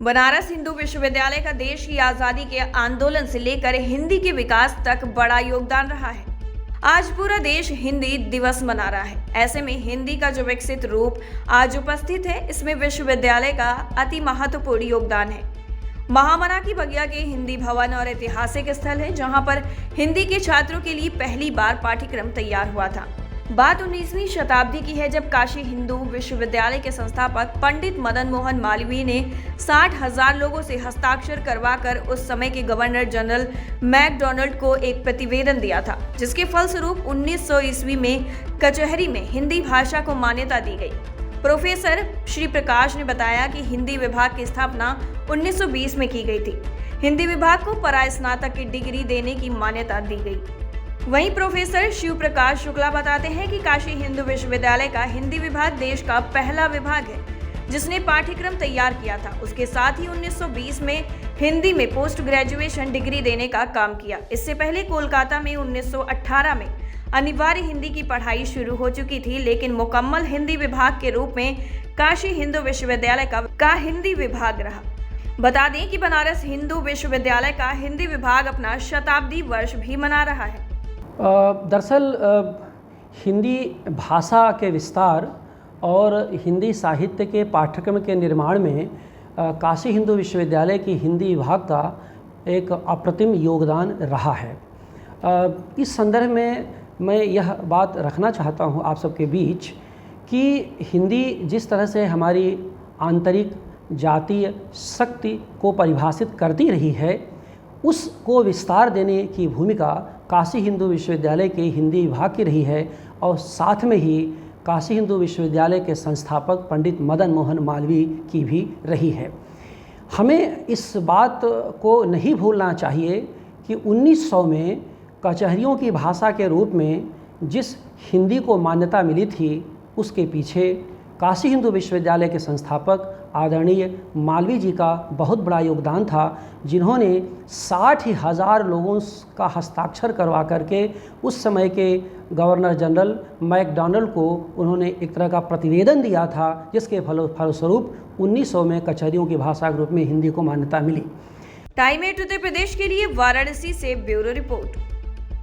बनारस हिंदू विश्वविद्यालय का देश की आजादी के आंदोलन से लेकर हिंदी के विकास तक बड़ा योगदान रहा है। आज पूरा देश हिंदी दिवस मना रहा है। ऐसे में हिंदी का जो विकसित रूप आज उपस्थित है, इसमें विश्वविद्यालय का अति महत्वपूर्ण योगदान है। महामना की बगिया के हिंदी भवन और ऐतिहासिक स्थल है, जहां पर हिंदी के छात्रों के लिए पहली बार पाठ्यक्रम तैयार हुआ था। बात 19वीं शताब्दी की है, जब काशी हिंदू विश्वविद्यालय के संस्थापक पंडित मदन मोहन मालवीय ने 60,000 लोगों से हस्ताक्षर करवाकर उस समय के गवर्नर जनरल मैकडॉनल्ड को एक प्रतिवेदन दिया था, जिसके फलस्वरूप 1900 ईस्वी में कचहरी में हिंदी भाषा को मान्यता दी गई। प्रोफेसर श्री प्रकाश ने बताया कि हिंदी विभाग की स्थापना 1920 में की गई थी। हिंदी विभाग को परास्नातक की डिग्री देने की मान्यता दी गई। वहीं प्रोफेसर शिव प्रकाश शुक्ला बताते हैं कि काशी हिंदू विश्वविद्यालय का हिंदी विभाग देश का पहला विभाग है, जिसने पाठ्यक्रम तैयार किया था। उसके साथ ही 1920 में हिंदी में पोस्ट ग्रेजुएशन डिग्री देने का काम किया। इससे पहले कोलकाता में 1918 में अनिवार्य हिंदी की पढ़ाई शुरू हो चुकी थी, लेकिन मुकम्मल हिंदी विभाग के रूप में काशी हिंदू विश्वविद्यालय का हिंदी विभाग रहा। बता दें कि बनारस हिंदू विश्वविद्यालय का हिंदी विभाग अपना शताब्दी वर्ष भी मना रहा है। दरअसल हिंदी भाषा के विस्तार और हिंदी साहित्य के पाठ्यक्रम के निर्माण में काशी हिंदू विश्वविद्यालय की हिंदी विभाग का एक अप्रतिम योगदान रहा है। इस संदर्भ में मैं यह बात रखना चाहता हूँ आप सबके बीच कि हिंदी जिस तरह से हमारी आंतरिक जातीय शक्ति को परिभाषित करती रही है, उसको विस्तार देने की भूमिका काशी हिंदू विश्वविद्यालय के हिंदी विभाग की रही है और साथ में ही काशी हिंदू विश्वविद्यालय के संस्थापक पंडित मदन मोहन मालवीय की भी रही है। हमें इस बात को नहीं भूलना चाहिए कि 1900 में कचहरियों की भाषा के रूप में जिस हिंदी को मान्यता मिली थी, उसके पीछे काशी हिंदू विश्वविद्यालय के संस्थापक आदरणीय मालवीय जी का बहुत बड़ा योगदान था, जिन्होंने 60,000 लोगों का हस्ताक्षर करवा करके उस समय के गवर्नर जनरल मैकडॉनल्ड को उन्होंने एक तरह का प्रतिवेदन दिया था, जिसके फलस्वरूप 1900 में कचहरियों की भाषा के रूप में हिंदी को मान्यता मिली। टाइम 8 उत्तर प्रदेश के लिए वाराणसी से ब्यूरो रिपोर्ट।